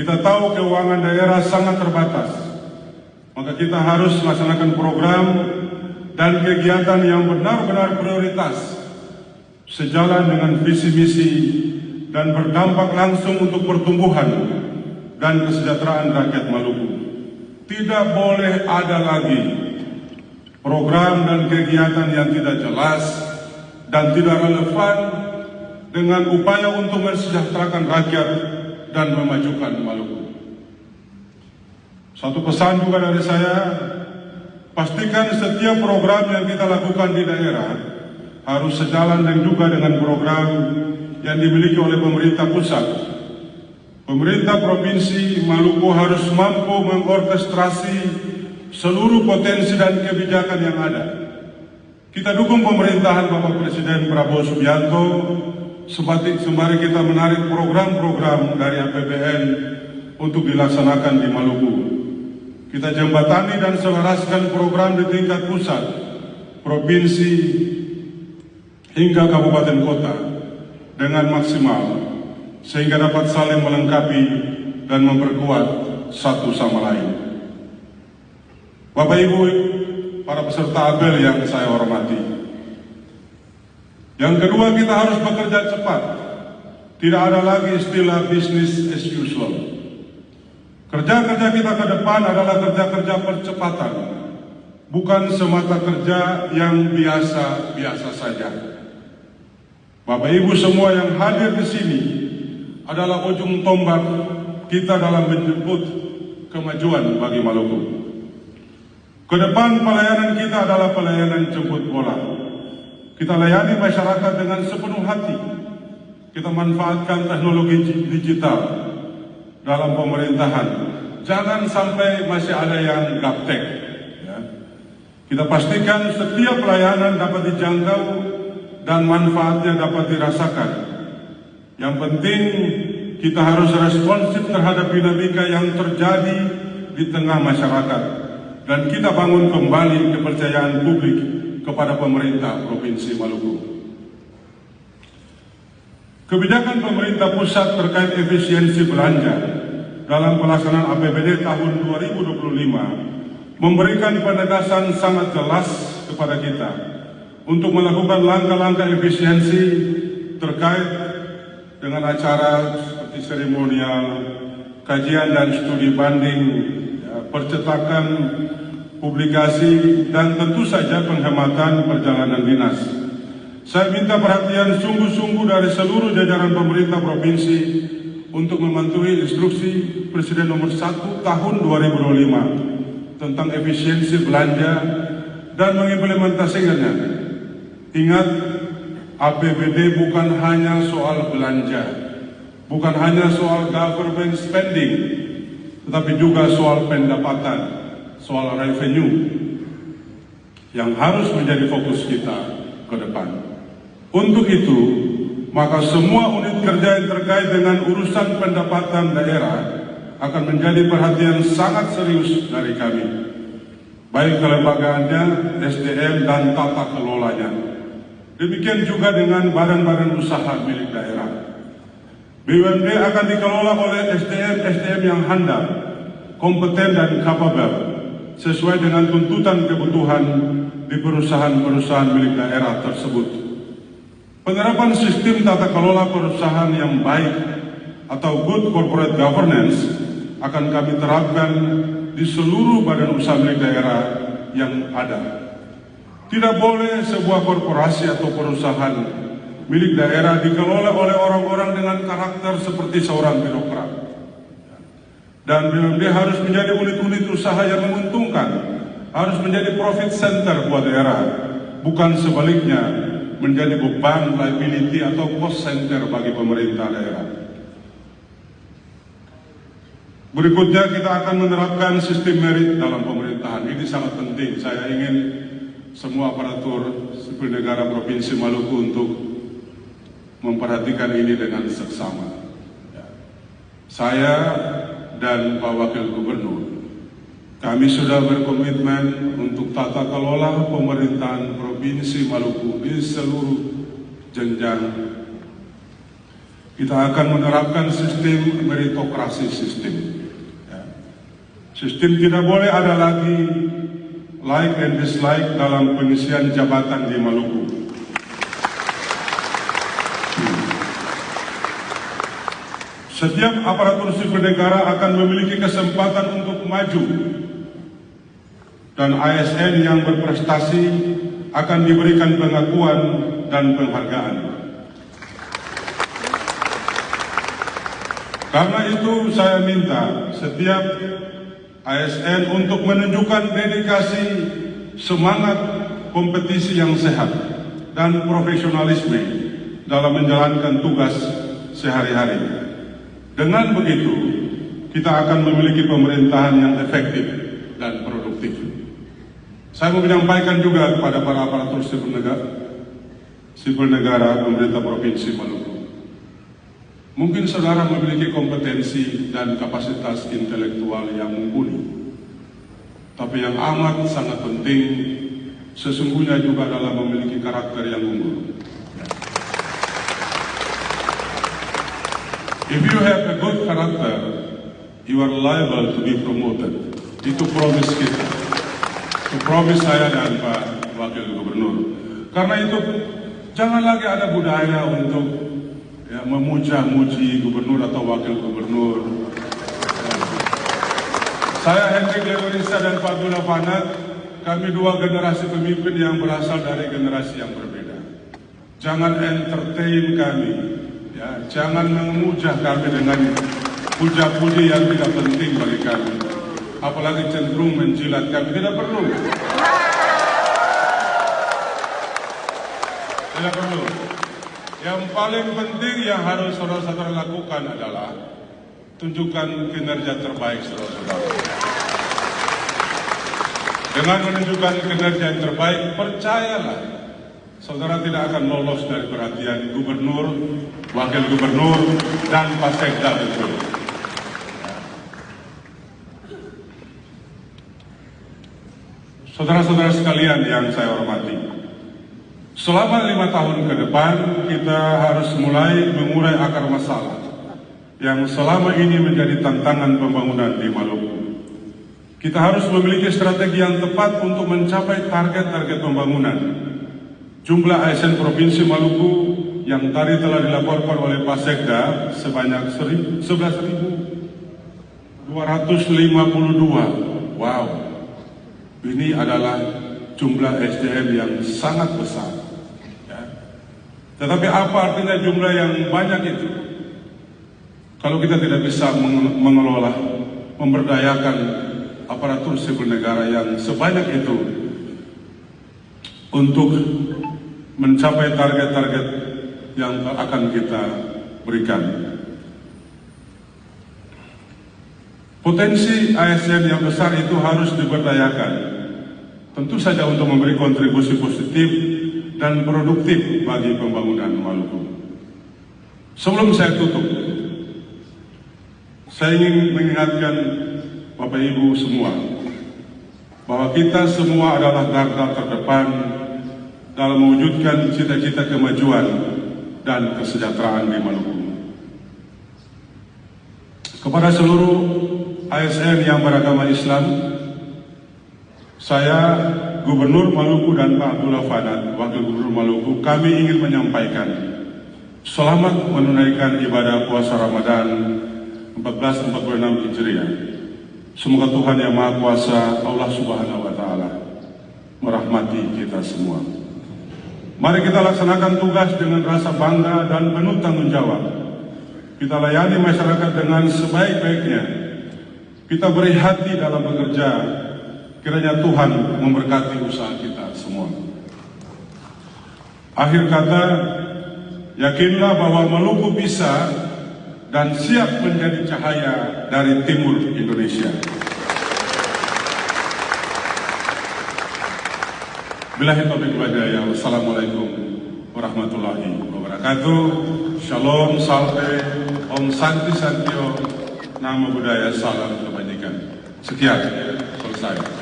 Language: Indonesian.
Kita tahu keuangan daerah sangat terbatas, maka kita harus melaksanakan program dan kegiatan yang benar-benar prioritas sejalan dengan visi misi dan berdampak langsung untuk pertumbuhan dan kesejahteraan rakyat Maluku. Tidak boleh ada lagi program dan kegiatan yang tidak jelas dan tidak relevan dengan upaya untuk mensejahterakan rakyat dan memajukan Maluku. Satu pesan juga dari saya, pastikan setiap program yang kita lakukan di daerah harus sejalan dan juga dengan program yang dimiliki oleh pemerintah pusat. Pemerintah Provinsi Maluku harus mampu mengorkestrasi seluruh potensi dan kebijakan yang ada. Kita dukung pemerintahan Bapak Presiden Prabowo Subianto, sembari kita menarik program-program dari APBN untuk dilaksanakan di Maluku. Kita jembatani dan selaraskan program di tingkat pusat, provinsi, hingga kabupaten kota dengan maksimal, sehingga dapat saling melengkapi dan memperkuat satu sama lain. Bapak Ibu, para peserta apel yang saya hormati, yang kedua, kita harus bekerja cepat. Tidak ada lagi istilah business as usual. Kerja-kerja kita ke depan adalah kerja-kerja percepatan, bukan semata kerja yang biasa-biasa saja. Bapak Ibu semua yang hadir di sini adalah ujung tombak kita dalam menjemput kemajuan bagi Maluku. Ke depan pelayanan kita adalah pelayanan jemput bola. Kita layani masyarakat dengan sepenuh hati. Kita manfaatkan teknologi digital dalam pemerintahan. Jangan sampai masih ada yang gaptek. Ya. Kita pastikan setiap pelayanan dapat dijangkau dan manfaatnya dapat dirasakan. Yang penting kita harus responsif terhadap dinamika yang terjadi di tengah masyarakat. Dan kita bangun kembali kepercayaan publik kepada pemerintah Provinsi Maluku. Kebijakan pemerintah pusat terkait efisiensi belanja dalam pelaksanaan APBD tahun 2025 memberikan penegasan sangat jelas kepada kita untuk melakukan langkah-langkah efisiensi terkait dengan acara seperti seremonial, kajian dan studi banding, percetakan, publikasi, dan tentu saja penghematan perjalanan dinas. Saya minta perhatian sungguh-sungguh dari seluruh jajaran pemerintah provinsi untuk mematuhi instruksi Presiden nomor 1 tahun 2025 tentang efisiensi belanja dan mengimplementasikannya. Ingat, APBD bukan hanya soal belanja, bukan hanya soal government spending, tetapi juga soal pendapatan, soal revenue yang harus menjadi fokus kita ke depan. Untuk itu, maka semua unit kerja yang terkait dengan urusan pendapatan daerah akan menjadi perhatian sangat serius dari kami, baik kelembagaannya, SDM, dan tata kelolanya. Demikian juga dengan badan-badan usaha milik daerah. BUMD akan dikelola oleh SDM yang handal, kompeten, dan kapabel, sesuai dengan tuntutan kebutuhan di perusahaan-perusahaan milik daerah tersebut. Penerapan sistem tata kelola perusahaan yang baik atau good corporate governance akan kami terapkan di seluruh badan usaha milik daerah yang ada. Tidak boleh sebuah korporasi atau perusahaan milik daerah dikelola oleh orang-orang dengan karakter seperti seorang birokrat. Dan BUMD harus menjadi unit-unit usaha yang menguntungkan, harus menjadi profit center buat daerah, bukan sebaliknya menjadi beban, liability, atau cost center bagi pemerintah daerah. Berikutnya kita akan menerapkan sistem merit dalam pemerintahan. Ini sangat penting. Saya ingin semua aparatur sipil negara Provinsi Maluku untuk memperhatikan ini dengan seksama. Saya dan Pak Wakil Gubernur, kami sudah berkomitmen untuk tata kelola pemerintahan Provinsi Maluku di seluruh jenjang. kita akan menerapkan sistem meritokrasi sistem. Ya. Sistem tidak boleh ada lagi like and dislike dalam pengisian jabatan di Maluku. Setiap aparatur sipil negara akan memiliki kesempatan untuk maju, dan ASN yang berprestasi akan diberikan pengakuan dan penghargaan. Karena itu saya minta setiap ASN untuk menunjukkan dedikasi, semangat kompetisi yang sehat dan profesionalisme dalam menjalankan tugas sehari-hari. Dengan begitu, kita akan memiliki pemerintahan yang efektif dan produktif. Saya mau menyampaikan juga kepada para aparatur sipil negara pemerintah Provinsi Maluku. Mungkin saudara memiliki kompetensi dan kapasitas intelektual yang mumpuni, tapi yang amat sangat penting sesungguhnya juga adalah memiliki karakter yang unggul. If you have a good character, you are liable to be promoted. Itu promise kita. Itu promise saya dan Pak Wakil Gubernur. Karena itu jangan lagi ada budaya untuk memuja-muji gubernur atau wakil gubernur. Saya Hendrik Lewerisa dan Pak Abdullah Fanat, kami dua generasi pemimpin yang berasal dari generasi yang berbeda. Jangan entertain kami. Ya, jangan memuja kami dengan puja-puji yang tidak penting bagi kami, apalagi cenderung menjilat kami. Tidak perlu. Tidak perlu. Yang paling penting yang harus saudara-saudara lakukan adalah tunjukkan kinerja terbaik saudara-saudara. Dengan menunjukkan kinerja yang terbaik, percayalah, saudara tidak akan lolos dari perhatian gubernur, wakil gubernur, dan Pasekda betul. Saudara-saudara sekalian yang saya hormati, selama 5 tahun ke depan kita harus mulai mengurai akar masalah yang selama ini menjadi tantangan pembangunan di Maluku. Kita harus memiliki strategi yang tepat untuk mencapai target-target pembangunan. Jumlah ASN Provinsi Maluku yang tadi telah dilaporkan oleh Pasekda sebanyak 11.252. Wow, ini adalah jumlah SDM yang sangat besar. Ya. Tetapi apa artinya jumlah yang banyak itu? Kalau kita tidak bisa mengelola, memberdayakan aparatur sipil negara yang sebanyak itu untuk mencapai target-target yang akan kita berikan. Potensi ASN yang besar itu harus diberdayakan, tentu saja untuk memberi kontribusi positif dan produktif bagi pembangunan Maluku. Sebelum saya tutup, saya ingin mengingatkan Bapak Ibu semua bahwa kita semua adalah garda terdepan dalam mewujudkan cita-cita kemajuan dan kesejahteraan di Maluku. Kepada seluruh ASN yang beragama Islam, saya, Gubernur Maluku dan Pak Abdullah Fanat, Wakil Gubernur Maluku, kami ingin menyampaikan selamat menunaikan ibadah puasa Ramadan 1446 Hijriah. Semoga Tuhan Yang Maha Kuasa, Allah Subhanahu wa Ta'ala, merahmati kita semua. Mari kita laksanakan tugas dengan rasa bangga dan penuh tanggung jawab. Kita layani masyarakat dengan sebaik-baiknya. Kita beri hati dalam bekerja. Kiranya Tuhan memberkati usaha kita semua. Akhir kata, yakinlah bahwa Maluku bisa dan siap menjadi cahaya dari timur Indonesia. Billahi taufiq wal hidayah. Wassalamualaikum warahmatullahi wabarakatuh. Shalom, salve, Om Santi Santio, Namo Buddhaya, salam kebajikan. Sekian, selesai.